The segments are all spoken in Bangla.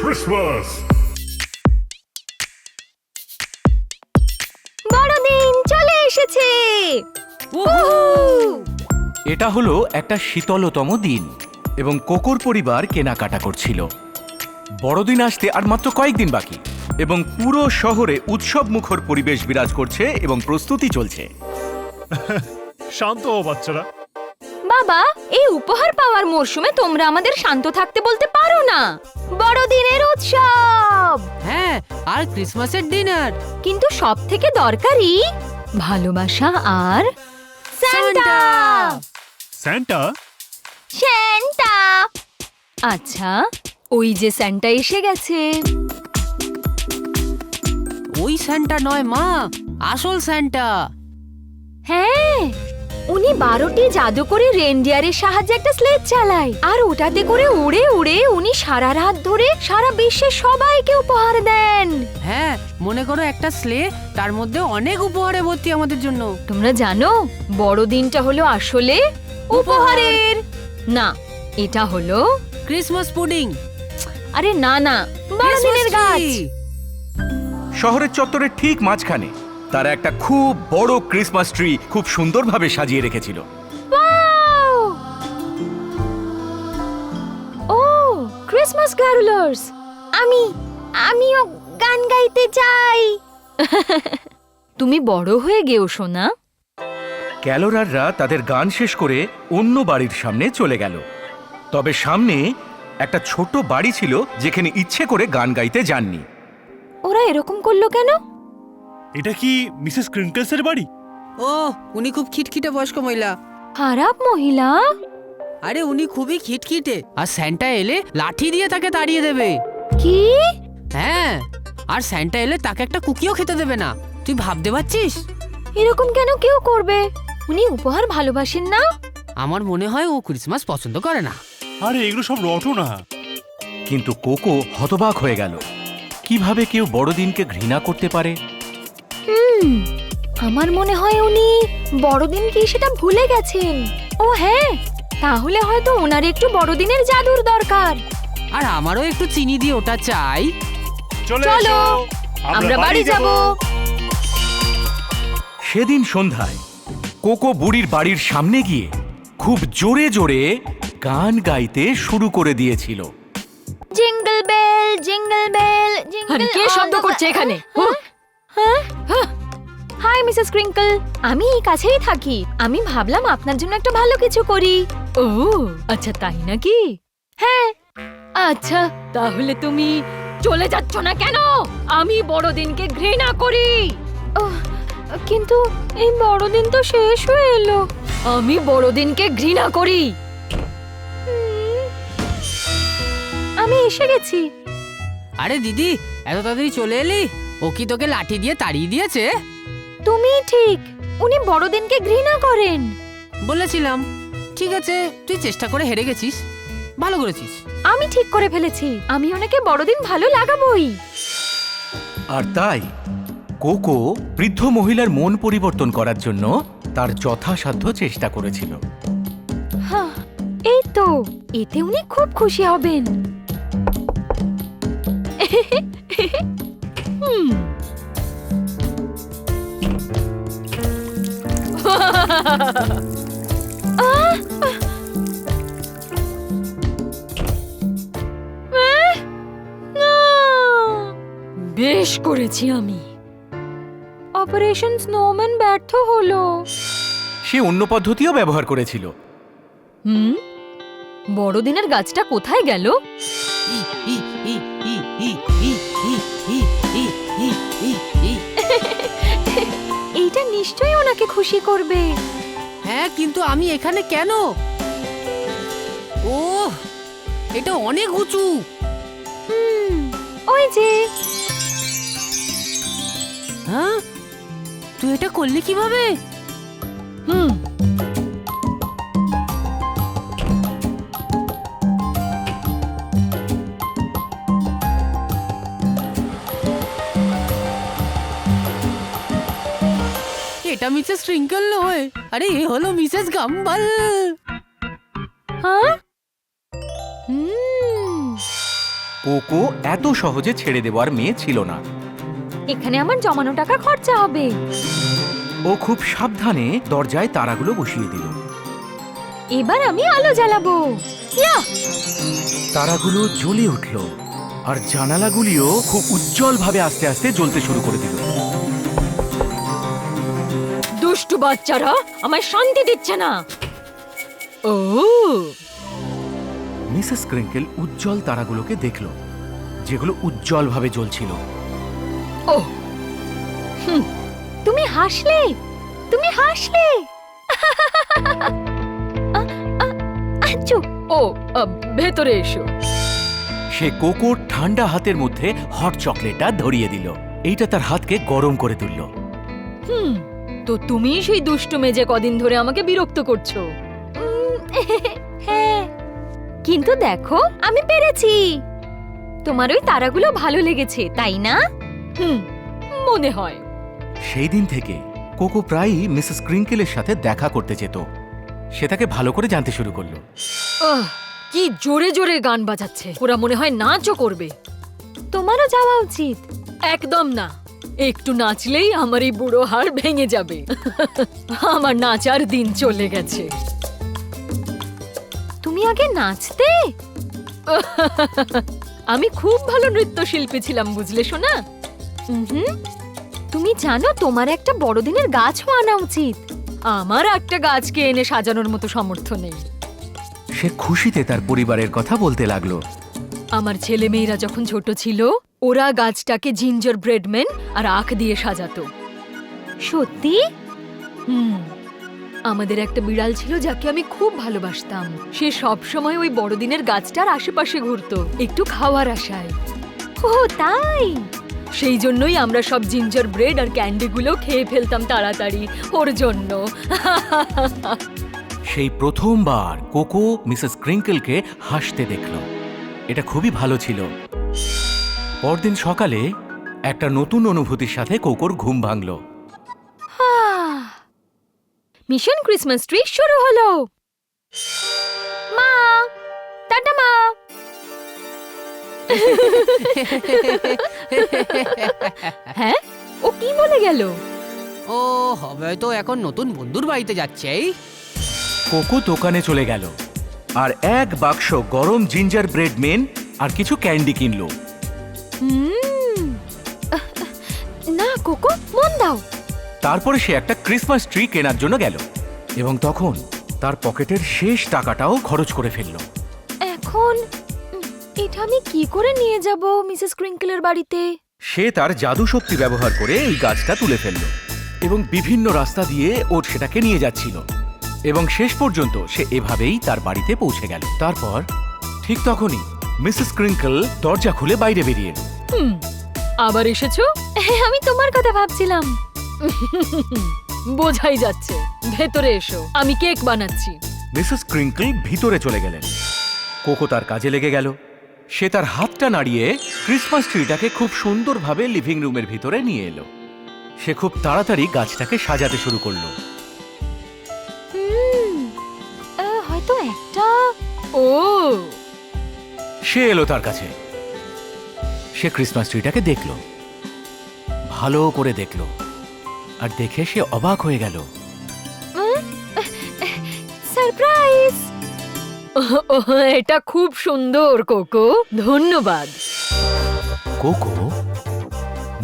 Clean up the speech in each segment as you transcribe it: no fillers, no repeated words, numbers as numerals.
ক্রিসমাস। বড়দিন চলে এসেছে। এটা হলো একটা শীতলতম দিন এবং কোকোর পরিবার কেনাকাটা করছিল। বড়দিন আসতে আর মাত্র কয়েকদিন বাকি এবং পুরো শহরে উৎসব মুখর পরিবেশ বিরাজ করছে এবং প্রস্তুতি চলছে। শান্ত হও বাচ্চারা। বাবা, এই উপহার পাওয়ার মরশুমে তোমরা আমাদের শান্ত থাকতে বলতে পারো না। বড়দিনের উৎসব, হ্যাঁ, আর ক্রিসমাসের ডিনার। কিন্তু সব থেকে দরকারি ভালোবাসা আর সান্টা। স্যান্টা? সান্টা। আচ্ছা, ওই যে সান্টা এসে গেছে। ওই স্যান্টা নয় মা, আসল স্যান্টা। হ্যাঁ, উনি 12টি জাদুকরী রেনডিয়ারের সাহায্যে একটা স্লেজ চালায়, আর ওটাতে করে উড়ে উড়ে উনি সারা রাত ধরে সারা বিশ্বের সবাইকে উপহার দেন। হ্যাঁ, মনে করো একটা স্লে, তার মধ্যে অনেক উপহারে ভর্তি আমাদের জন্য। তোমরা জানো বড়দিনটা হলো আসলে উপহারের না, এটা হলো ক্রিসমাস পুডিং। আরে না না, বড়দিনের গাছ। শহরের চত্বরের ঠিক মাঝখানে তারা একটা খুব বড় ক্রিসমাস ট্রি খুব সুন্দরভাবে সাজিয়ে রেখেছিল। ওয়াও! ও ক্রিসমাস ক্যারলার্স, আমিও গান গাইতে চাই। তুমি বড় হয়ে গেও সোনা। ক্যালোরাররা তাদের গান শেষ করে অন্য বাড়ির সামনে চলে গেল। তবে সামনে একটা ছোট বাড়ি ছিল যেখানে ইচ্ছে করে গান গাইতে যাননি। ওরা এরকম করলো কেন? এটা কি মিসেস ক্রিঙ্কলসের বাড়ি? ও, উনি খুব খিটখিটে বয়স্ক মহিলা। খারাপ মহিলা? আরে উনি খুবই খিটখিটে, আর স্যান্টা এলে লাঠি দিয়ে তাকে তাড়িয়ে দেবে। কি? হ্যাঁ, আর স্যান্টা এলে তাকে একটা কুকিও খেতে দেবে না। তুই ভাবতে পারছিস? এরকম কেন কেউ করবে? উনি উপহার ভালোবাসেন না? আমার মনে হয় ও ক্রিসমাস পছন্দ করে না। আরে এগুলো সব রটনা। কিন্তু কোকো হতবাক হয়ে গেল। কিভাবে কেউ বড়দিনকে ঘৃণা করতে পারে? আমার মনে হয় উনি বড়দিন কি সেটা ভুলে গেছেন। ও হ্যাঁ, তাহলে হয়তো ওনার একটু বড়দিনের জাদুর দরকার। আর আমারও একটু চিনি দিয়ে ওটা চাই। চলো আমরা বাড়ি যাব। সেদিন সন্ধ্যায় কোকো বুড়ির বাড়ির সামনে গিয়ে খুব জোরে জোরে গান গাইতে শুরু করে দিয়েছিল। Jingle bell jingle bell jingle. আরে কে শব্দ করছে এখানে? হাই মিসেস ক্রিঙ্কল, আমি এই কাছেই থাকি। আমি ভাবলাম আপনার জন্য একটা ভালো কিছু করি। ও আচ্ছা, তাই নাকি? হ্যাঁ। আচ্ছা, তাহলে তুমি চলে যাচ্ছ না কেন? আমি বড়দিনকে ঘৃণা করি। ওহ, কিন্তু এই বড়দিন তো শেষ হয়ে এলো। আমি বড়দিনকে ঘৃণা করি। আমি এসে গেছি। আরে দিদি, এত তাড়াতাড়ি চলে এলি? ও কি তোকে লাঠি দিয়ে তাড়িয়ে দিয়েছে? তুমি ঠিক, উনি বড়দিনকে ঘৃণা করেন। বলেছিলাম। ঠিক আছে, তুই চেষ্টা করে হেরে গেছিস, ভালো করেছিস। আমি ঠিক করে ফেলেছি, আমি ওনাকে বড়দিন ভালো লাগাবোই। আর তাই কোকো বৃদ্ধ মহিলার মন পরিবর্তন করার জন্য তার যথাসাধ্য চেষ্টা করেছিল। হ্যাঁ, এই তো, এতে উনি খুব খুশি হবেন। বেশ করেছি আমি। অপারেশন স্নোম্যান ব্যর্থ হলো। সে অন্য পদ্ধতিও ব্যবহার করেছিল। বড়দিনের গাছটা কোথায় গেল? ই, ই, ই, ই, ই, ই, ই, ই, ই, ই, ই, ই। এইটা নিশ্চয়ই ওনাকে খুশি করবে। হ্যাঁ, কিন্তু আমি এখানে কেন? ও, এটা অনেক উঁচু। ওই যে। হ্যাঁ, তুই এটা করলি কিভাবে? এটা মিসেস ট্রিঙ্কল নয়, আরে এ হলো মিসেস গাম্বল। হ্যাঁ, কোকো এত সহজে ছেড়ে দেওয়ার মেয়ে ছিল না। এখানে আমার জমানো টাকা খরচা হবে। ও খুব সাবধানে দরজায় তারাগুলো বসিয়ে দিল। এবার আমি আলো জ্বালাবো। ইয়া! তারাগুলো জ্বলে উঠল আর জানালাগুলিও খুব উজ্জ্বলভাবে আস্তে আস্তে জ্বলতে শুরু করে দিল। দুষ্টু বাচ্চারা আমায় শান্তি দিচ্ছে না। ও মিসেস ক্রিঙ্কেল উজ্জ্বল তারাগুলোকে দেখল, যেগুলো উজ্জ্বলভাবে জ্বলছিল। ও তুমি হাসলে, তুমি হাসলে। আচ্ছু, ও ভেতরে এসো। সে কোকোর ঠান্ডা হাতের মধ্যে হট চকলেটটা ধরিয়ে দিল। এইটা তার হাতকে গরম করে তুলল। তো তুমি সেই দুষ্টু মেয়ে কদিন ধরে আমাকে বিরক্ত করছো। হ্যাঁ, কিন্তু দেখো আমি পেরেছি। তোমার ওই তারাগুলো ভালো লেগেছে, তাই না? মনে হয়। সেই দিন থেকে কোকো প্রায়ই মিসেস ক্রিঙ্কেলের সাথে দেখা করতে যেত। সে তাকে ভালো করে জানতে শুরু করলো। কি জোরে জোরে গান বাজাচ্ছে, ওরা মনে হয় নাচও করবে। তোমারও যাওয়া উচিত। একদম না, একটু নাচলেই আমার এই বুড়ো হাড় ভেঙে যাবে। আমার নাচার দিন চলে গেছে। তুমি আগে নাচতে? আমি খুব ভালো নৃত্যশিল্পী ছিলাম, বুঝলে শোনা। তুমি জানো তোমার একটা বড়দিনের গাছও আনা উচিত। আমার একটা গাছকে এনে সাজানোর মতো সামর্থ্য নেই। সে খুশিতে তার পরিবারের কথা বলতে লাগলো। আমার ছেলে মেয়েরা যখন ছোট ছিল, ওরা গাছটাকে জিঞ্জার ব্রেডম্যান আর আখ দিয়ে সাজাতো। সত্যি? আমাদের একটা বিড়াল ছিল যাকে আমি খুব ভালোবাসতাম। সে সব সময় ওই বড়দিনের গাছটার আশেপাশে ঘুরতো, একটু খাওয়ার আশায়। ও তাই? সেই জন্যই আমরা সব জিঞ্জার ব্রেড আর ক্যান্ডিগুলো খেয়ে ফেলতাম তাড়াতাড়ি ওর জন্য। সেই প্রথমবার কোকো মিসেস ক্রিঙ্কেলকে হাসতে দেখল। এটা খুবই ভালো ছিল। পরদিন সকালে একটা নতুন অনুভূতির সাথে কোকোর ঘুম ভাঙল। মিশন ক্রিসমাস ট্রি শুরু হলো। মা, টাটা মা। হ্যাঁ, ও কি বলে গেল? ও হবে তো এখন নতুন বন্ধুর বাড়িতে যাচ্ছে। কোকো দোকানে চলে গেল আর এক বাক্স গরম জিঞ্জার ব্রেড মেন আর কিছু ক্যান্ডি কিনলো। না কোকো, মন দাও। তারপরে সে একটা ক্রিসমাস ট্রি কেনার জন্য গেল এবং তখন তার পকেটের শেষ টাকাটাও খরচ করে ফেলল। এখন এটা আমি কি করে নিয়ে যাব মিসেস ক্রিঙ্কেলের বাড়িতে? সে তার জাদু শক্তি ব্যবহার করে এই গাছটা তুলে ফেলল এবং বিভিন্ন রাস্তা দিয়ে ও সেটাকে নিয়ে যাচ্ছিল এবং শেষ পর্যন্ত সে এভাবেই তার বাড়িতে পৌঁছে গেল। তারপর ঠিক তখনই মিসেস ক্রিঙ্কেল দরজা খুলে বাইরে বেরিয়ে এলো। আবার এসেছো? আমি তোমার কথা ভাবছিলাম। বোঝাই যাচ্ছে। ভেতরে এসো, আমি কেক বানাচ্ছি। মিসেস ক্রিঙ্কেল ভিতরে চলে গেলেন। কোকো তার কাজে লেগে গেল। সে তার হাতটা নাড়িয়ে ক্রিসমাস ট্রিটাকে খুব সুন্দরভাবে লিভিং রুমের ভিতরে নিয়ে এলো। সে খুব তাড়াতাড়ি গাছটাকে সাজাতে শুরু করলো। হয়তো একটা। ও সে এলো তার কাছে। সে ক্রিসমাস ট্রিটাকে দেখলো, ভালো করে দেখলো, আর দেখে সে অবাক হয়ে গেল। সারপ্রাইজ! এটা খুব সুন্দর কোকো, ধন্যবাদ। কোকো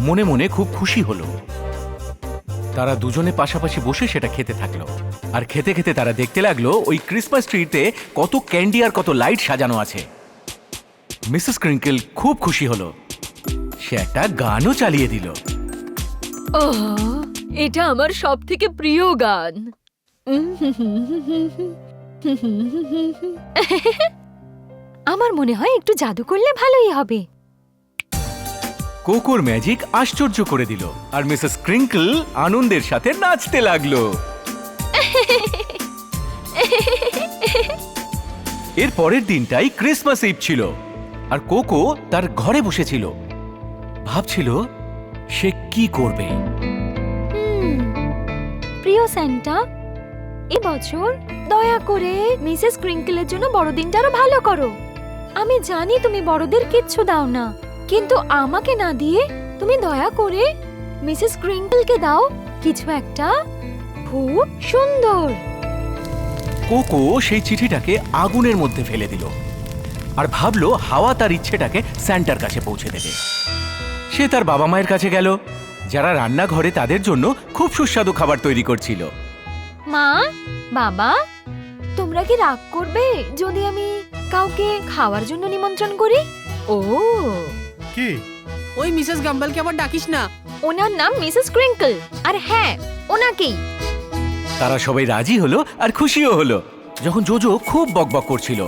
মনে মনে খুব খুশি হলো। তারা দুজনে পাশাপাশি বসে সেটা খেতে থাকলো আর খেতে খেতে তারা দেখতে লাগলো ওই ক্রিসমাস ট্রিতে কত ক্যান্ডি আর কত লাইট সাজানো আছে। মিসেস ক্রিঙ্কেল খুব খুশি হলো। সে একটা গানও চালিয়ে দিল। এটা আমার সব থেকে প্রিয় গান। আমার মনে হয় একটু জাদু করলে ভালোই হবে। কোকোর ম্যাজিক আশ্চর্য করে দিল আর মিসেস ক্রিঙ্কেল আনন্দের সাথে নাচতে লাগলো। এর পরের দিনটাই ক্রিসমাস ইভ ছিল আর কোকো তার ঘরে বসেছিল, ভাবছিল সে কি করবে। প্রিয় স্যান্টা, এবছর দয়া করে মিসেস ক্রিঙ্কেলের জন্য বড়দিনটা আরো ভালো করো। আমি জানি তুমি বড়দের কিচ্ছু দাও না, কিন্তু আমাকে না দিয়ে তুমি দয়া করে মিসেস ক্রিঙ্কলকে দাও কিছু একটা খুব সুন্দর। কোকো সেই চিঠিটাকে আগুনের মধ্যে ফেলে দিল আর ভাবলো হাওয়া তার ইচ্ছেটাকে স্যান্টার কাছে পৌঁছে দেবে। সে তার বাবা মায়ের কাছে গেল, যারা রান্নাঘরে তাদের জন্য খুব সুস্বাদু খাবার তৈরি করছিল। মা, বাবা, তোমরা কি রাগ করবে যদি আমি কাউকে খাওয়ার জন্য নিমন্ত্রণ করি? ও, কে? ওই মিসেস গাম্বলকে আবার ডাকিস না। ওনার নাম মিসেস ক্রিঙ্কল, আর হ্যাঁ, ওনাকেই। তারা সবাই রাজি হলো আর খুশিও হলো। যখন জোজো খুব বকবক করছিল,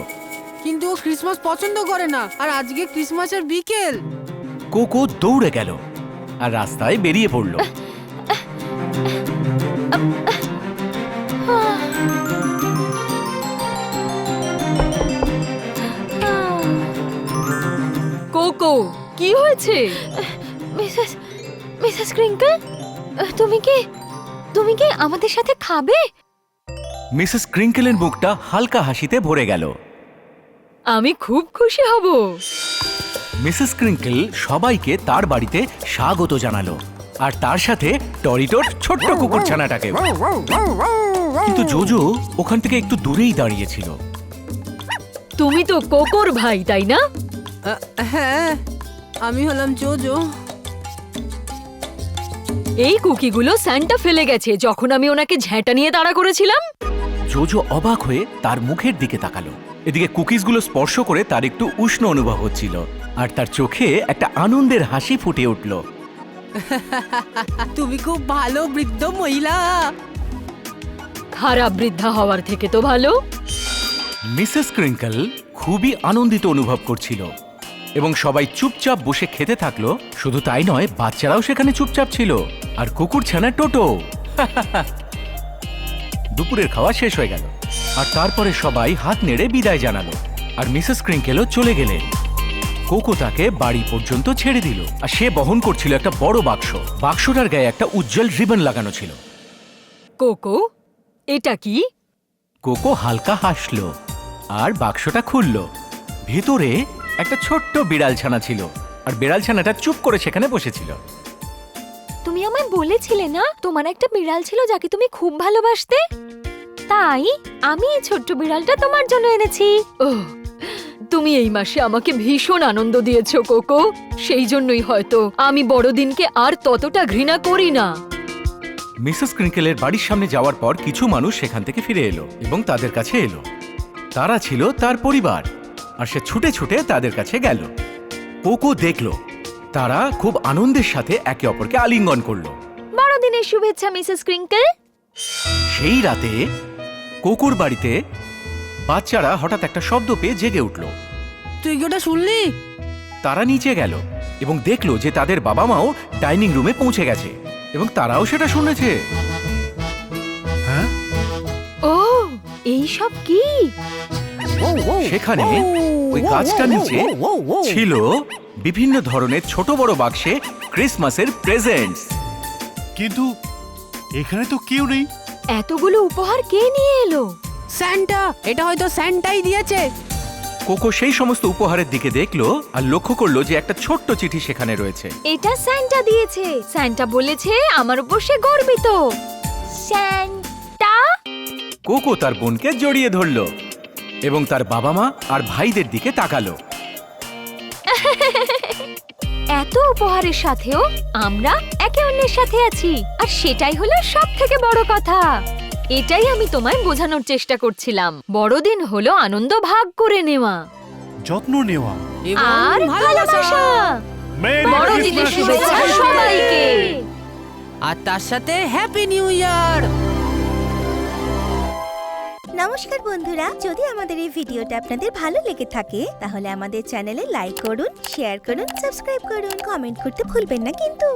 কিন্তু ও ক্রিসমাস পছন্দ করে না, আর আজকে ক্রিসমাসের বিকেল। কোকো দৌড়ে গেল আর রাস্তায় বেরিয়ে পড়ল। কোকো, কি হয়েছে? মিসেস মিসেস ক্রিঙ্কল, তুমি কি আমাদের সাথে খাবে? মিসেস ক্রিঙ্কেলের মুখটা হালকা হাসিতে ভরে গেল। আমি খুব খুশি হব। মিসেস ক্রিঙ্কেল সবাইকে তার বাড়িতে স্বাগত জানালো, আর তার সাথে টরিটোর ছোট্ট কুকুরছানাটাকে। কিন্তু জোজো ওখান থেকে একটু দূরেই দাঁড়িয়েছিল। তুমি তো কোকোর ভাই, তাই না? হ্যাঁ, আমি হলাম জোজো। এই কুকিগুলো স্যান্টা ফেলে গেছে যখন আমি ওনাকে ঝ্যাঁটা নিয়ে তাড়া করেছিলাম। জোজো অবাক হয়ে তার মুখের দিকে তাকালো। এদিকে কুকিজগুলো স্পর্শ করে তার একটু উষ্ণ অনুভব হচ্ছিল, আর তার চোখে একটা আনন্দের হাসি ফুটে উঠল। তুমি খুব ভালো বৃদ্ধ মহিলা। খারাপ বৃদ্ধা হওয়ার থেকে তো ভালো। মিসেস ক্রিঙ্কল খুবই আনন্দিত অনুভব করছিল এবং সবাই চুপচাপ বসে খেতে থাকলো। শুধু তাই নয়, বাচ্চারাও সেখানে চুপচাপ ছিল, আর কুকুরছানা টোটো। দুপুরের খাওয়া শেষ হয়ে গেল, আর তারপরে সবাই হাত নেড়ে বিদায় জানালো, আর মিসেস ক্রিঙ্কেলও চলে গেলেন। কোকো তাকে বাড়ি পর্যন্ত ছেড়ে দিল, আর সে বহন করছিল একটা বড় বাক্স। বাক্সটার গায়ে একটা উজ্জ্বল রিবন লাগানো ছিল। কোকো, এটা কি? কোকো হালকা হাসলো আর বাক্সটা খুলল। ভেতরে একটা ছোট্ট বিড়ালছানা ছিল, আর বিড়ালছানাটা চুপ করে সেখানে বসেছিল। তুমি আমায় বলেছিলে না তোমার একটা বিড়াল ছিল যাকে তুমি খুব ভালোবাসতে? তাই আমি এই ছোট্ট বিড়ালটা তোমার জন্য এনেছি। ওহ, তুমি এই মাসে আমাকে ভীষণ আনন্দ দিয়েছো কোকো। সেই জন্যই হয়তো আমি বড়দিনকে আর ততটা ঘৃণা করি না। মিসেস ক্রিঙ্কেলের বাড়ির সামনে যাওয়ার পর কিছু মানুষ সেখান থেকে ফিরে এলো এবং তাদের কাছে এলো। তারা ছিল তার পরিবার, আর সে ছুটে ছুটে তাদের কাছে গেল। কোকো দেখল তারা খুব আনন্দের সাথে একে অপরকে আলিঙ্গন করলো। বড়দিনের শুভেচ্ছা মিসেস ক্রিঙ্কল। সেই রাতে কোকোর বাড়িতে বাচ্চারা হঠাৎ একটা শব্দ পেয়ে জেগে উঠল। তুই কি ওটা শুনলি? তারা নিচে গেল এবং দেখলো যে তাদের বাবা মাও ডাইনিং রুমে পৌঁছে গেছে এবং তারাও সেটা শুনেছে। হ্যাঁ, ও, এই সব কি? সেখানে ওই গাছটার নিচে ছিল বিভিন্ন ধরনের ছোট বড় বাক্সে ক্রিসমাসের প্রেজেন্টস। কিন্তু এখানে তো কেউ নেই। এতগুলো উপহার কে নিয়ে এলো? স্যান্টা, এটা হয়তো স্যান্টাই দিয়েছে। কোকো সেই সমস্ত উপহারের দিকে দেখলো আর লক্ষ্য করলো যে একটা ছোট্ট চিঠি সেখানে রয়েছে। এটা স্যান্টা দিয়েছে। স্যান্টা বলেছে আমার উপর সে গর্বিত। স্যান্টা? কোকো তার বোনকে জড়িয়ে ধরলো এবং তার বাবা মা আর ভাইদের দিকে তাকালো। এত উপহারের সাথেও আমরা একে অন্যের সাথে আছি, আর সেটাই হলো সব থেকে বড় কথা। এটাই আমি তোমায় বোঝানোর চেষ্টা করছিলাম। বড়দিন হলো আনন্দ ভাগ করে নেওয়া যত্ন নেওয়া। এবং আর ভালোবাসা। মেরি বড়দিনের ক্রিসমাস শুভেচ্ছা সবাইকে। আর তার সাথে হ্যাপি নিউ ইয়ার। নমস্কার বন্ধুরা, যদি আমাদের এই ভিডিওটা আপনাদের ভালো লেগে থাকে তাহলে আমাদের চ্যানেলে লাইক করুন, শেয়ার করুন, সাবস্ক্রাইব করুন, কমেন্ট করতে ভুলবেন না কিন্তু।